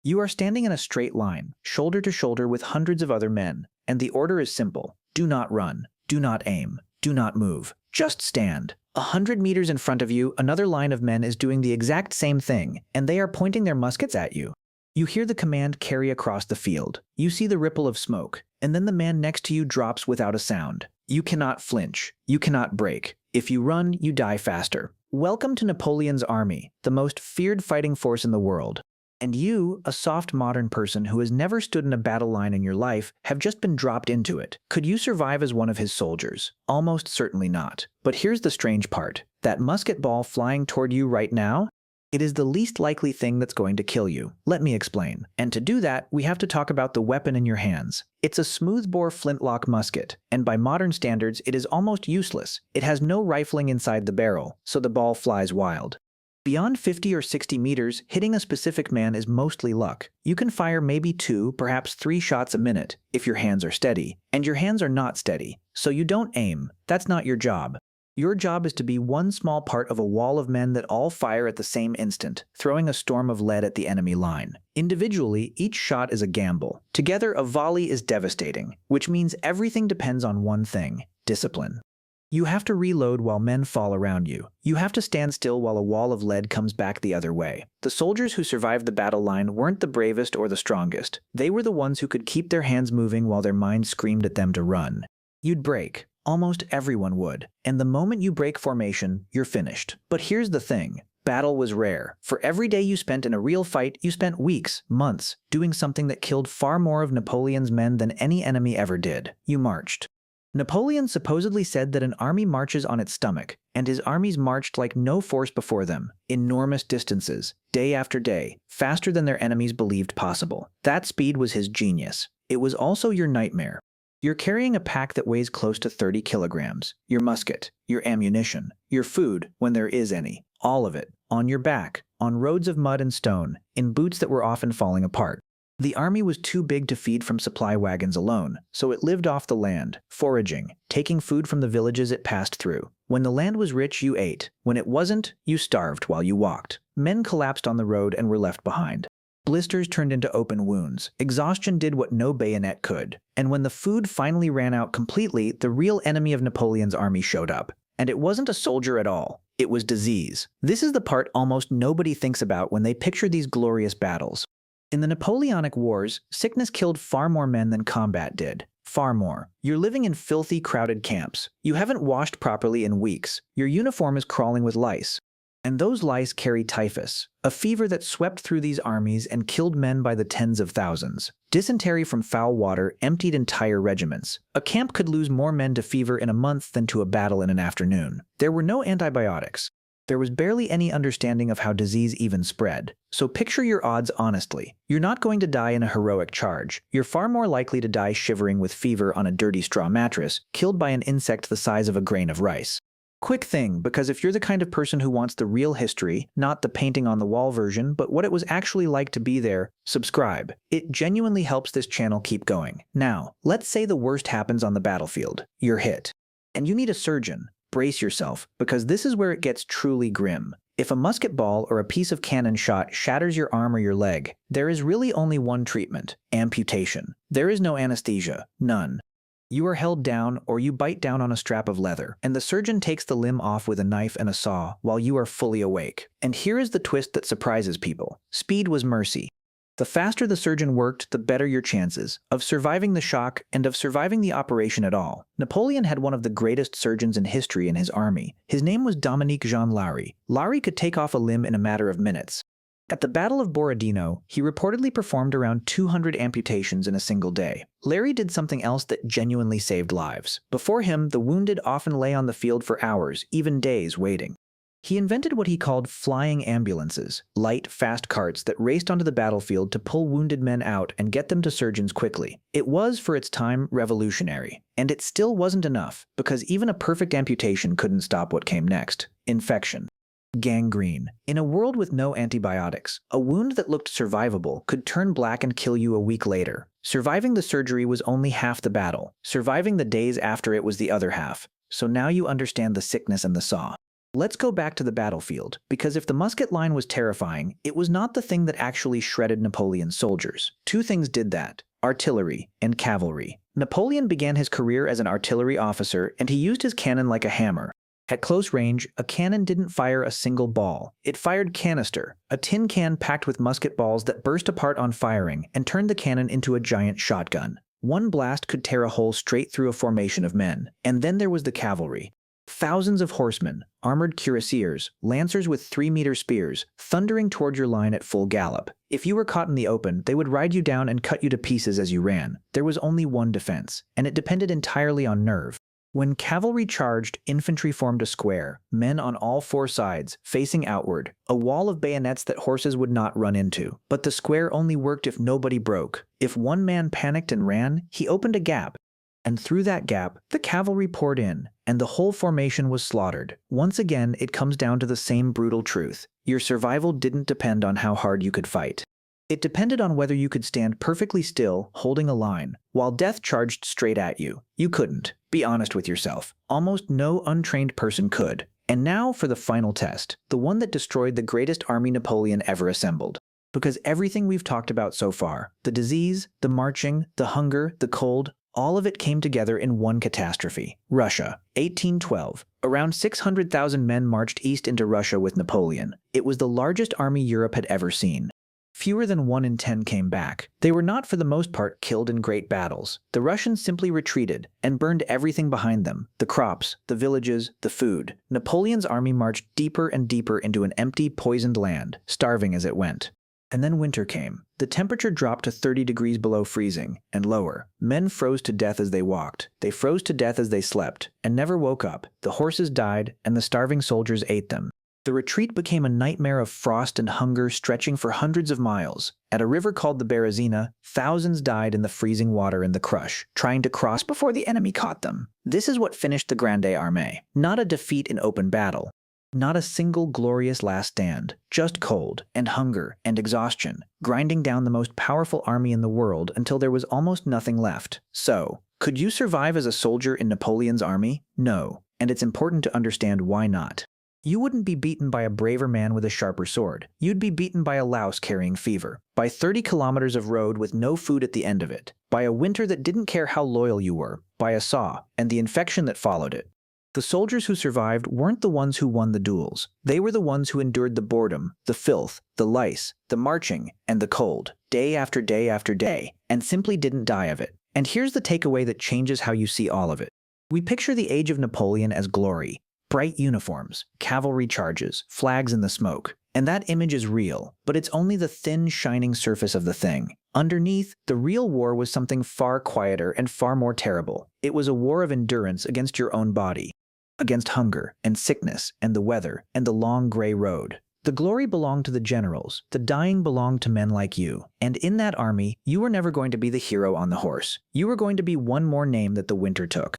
You are standing in a straight line, shoulder to shoulder with hundreds of other men, and the order is simple. Do not run, do not aim, do not move, just stand. 100 meters in front of you, another line of men is doing the exact same thing, and they are pointing their muskets at you. You hear the command carry across the field. You see the ripple of smoke, and then the man next to you drops without a sound. You cannot flinch. You cannot break. If you run, you die faster. Welcome to Napoleon's army, the most feared fighting force in the world. And you, a soft modern person who has never stood in a battle line in your life, have just been dropped into it. Could you survive as one of his soldiers? Almost certainly not. But here's the strange part. That musket ball flying toward you right now? It is the least likely thing that's going to kill you. Let me explain. And to do that, we have to talk about the weapon in your hands. It's a smoothbore flintlock musket, and by modern standards, it is almost useless. It has no rifling inside the barrel, so the ball flies wild. Beyond 50 or 60 meters, hitting a specific man is mostly luck. You can fire maybe 2, perhaps 3 shots a minute, if your hands are steady. And your hands are not steady, so you don't aim. That's not your job. Your job is to be one small part of a wall of men that all fire at the same instant, throwing a storm of lead at the enemy line. Individually, each shot is a gamble. Together, a volley is devastating, which means everything depends on one thing: discipline. You have to reload while men fall around you. You have to stand still while a wall of lead comes back the other way. The soldiers who survived the battle line weren't the bravest or the strongest. They were the ones who could keep their hands moving while their minds screamed at them to run. You'd break. Almost everyone would. And the moment you break formation, you're finished. But here's the thing. Battle was rare. For every day you spent in a real fight, you spent weeks, months, doing something that killed far more of Napoleon's men than any enemy ever did. You marched. Napoleon supposedly said that an army marches on its stomach, and his armies marched like no force before them, enormous distances, day after day, faster than their enemies believed possible. That speed was his genius. It was also your nightmare. You're carrying a pack that weighs close to 30 kilograms, your musket, your ammunition, your food, when there is any, all of it, on your back, on roads of mud and stone, in boots that were often falling apart. The army was too big to feed from supply wagons alone, so it lived off the land, foraging, taking food from the villages it passed through. When the land was rich, you ate. When it wasn't, you starved while you walked. Men collapsed on the road and were left behind. Blisters turned into open wounds. Exhaustion did what no bayonet could. And when the food finally ran out completely, the real enemy of Napoleon's army showed up. And it wasn't a soldier at all. It was disease. This is the part almost nobody thinks about when they picture these glorious battles. In the Napoleonic Wars, sickness killed far more men than combat did. Far more. You're living in filthy, crowded camps. You haven't washed properly in weeks. Your uniform is crawling with lice. And those lice carry typhus, a fever that swept through these armies and killed men by the tens of thousands. Dysentery from foul water emptied entire regiments. A camp could lose more men to fever in a month than to a battle in an afternoon. There were no antibiotics. There was barely any understanding of how disease even spread. So picture your odds honestly. You're not going to die in a heroic charge. You're far more likely to die shivering with fever on a dirty straw mattress, killed by an insect the size of a grain of rice. Quick thing, because if you're the kind of person who wants the real history, not the painting on the wall version, but what it was actually like to be there, subscribe. It genuinely helps this channel keep going. Now, let's say the worst happens on the battlefield. You're hit. And you need a surgeon. Brace yourself, because this is where it gets truly grim. If a musket ball or a piece of cannon shot shatters your arm or your leg, there is really only one treatment: amputation. There is no anesthesia. None. You are held down, or you bite down on a strap of leather, and the surgeon takes the limb off with a knife and a saw while you are fully awake. And here is the twist that surprises people. Speed was mercy. The faster the surgeon worked, the better your chances of surviving the shock and of surviving the operation at all. Napoleon had one of the greatest surgeons in history in his army. His name was Dominique Jean Larrey. Larrey could take off a limb in a matter of minutes. At the Battle of Borodino, he reportedly performed around 200 amputations in a single day. Larrey did something else that genuinely saved lives. Before him, the wounded often lay on the field for hours, even days, waiting. He invented what he called flying ambulances, light, fast carts that raced onto the battlefield to pull wounded men out and get them to surgeons quickly. It was, for its time, revolutionary. And it still wasn't enough, because even a perfect amputation couldn't stop what came next: infection. Gangrene. In a world with no antibiotics, a wound that looked survivable could turn black and kill you a week later. Surviving the surgery was only half the battle. Surviving the days after it was the other half. So now you understand the sickness and the saw. Let's go back to the battlefield, because if the musket line was terrifying, it was not the thing that actually shredded Napoleon's soldiers. Two things did that: artillery and cavalry. Napoleon began his career as an artillery officer, and he used his cannon like a hammer. At close range, a cannon didn't fire a single ball. It fired canister, a tin can packed with musket balls that burst apart on firing and turned the cannon into a giant shotgun. One blast could tear a hole straight through a formation of men. And then there was the cavalry. Thousands of horsemen, armored cuirassiers, lancers with 3-meter spears, thundering toward your line at full gallop. If you were caught in the open, they would ride you down and cut you to pieces as you ran. There was only one defense, and it depended entirely on nerve. When cavalry charged, infantry formed a square, men on all four sides, facing outward, a wall of bayonets that horses would not run into. But the square only worked if nobody broke. If one man panicked and ran, he opened a gap. And through that gap, the cavalry poured in, and the whole formation was slaughtered. Once again, it comes down to the same brutal truth. Your survival didn't depend on how hard you could fight. It depended on whether you could stand perfectly still, holding a line, while death charged straight at you. You couldn't. Be honest with yourself. Almost no untrained person could. And now for the final test, the one that destroyed the greatest army Napoleon ever assembled. Because everything we've talked about so far, the disease, the marching, the hunger, the cold, all of it came together in one catastrophe. Russia, 1812. Around 600,000 men marched east into Russia with Napoleon. It was the largest army Europe had ever seen. Fewer than 1 in 10 came back. They were not for the most part killed in great battles. The Russians simply retreated and burned everything behind them: the crops, the villages, the food. Napoleon's army marched deeper and deeper into an empty, poisoned land, starving as it went. And then winter came. The temperature dropped to 30 degrees below freezing, and lower. Men froze to death as they walked. They froze to death as they slept, and never woke up. The horses died, and the starving soldiers ate them. The retreat became a nightmare of frost and hunger stretching for hundreds of miles. At a river called the Berezina, thousands died in the freezing water in the crush, trying to cross before the enemy caught them. This is what finished the Grande Armée. Not a defeat in open battle. Not a single glorious last stand. Just cold, and hunger, and exhaustion, grinding down the most powerful army in the world until there was almost nothing left. So, could you survive as a soldier in Napoleon's army? No. And it's important to understand why not. You wouldn't be beaten by a braver man with a sharper sword. You'd be beaten by a louse carrying fever, by 30 kilometers of road with no food at the end of it, by a winter that didn't care how loyal you were, by a saw, and the infection that followed it. The soldiers who survived weren't the ones who won the duels. They were the ones who endured the boredom, the filth, the lice, the marching, and the cold, day after day after day, and simply didn't die of it. And here's the takeaway that changes how you see all of it. We picture the age of Napoleon as glory. Bright uniforms, cavalry charges, flags in the smoke. And that image is real, but it's only the thin, shining surface of the thing. Underneath, the real war was something far quieter and far more terrible. It was a war of endurance against your own body, against hunger and sickness and the weather and the long gray road. The glory belonged to the generals, the dying belonged to men like you. And in that army, you were never going to be the hero on the horse. You were going to be one more name that the winter took.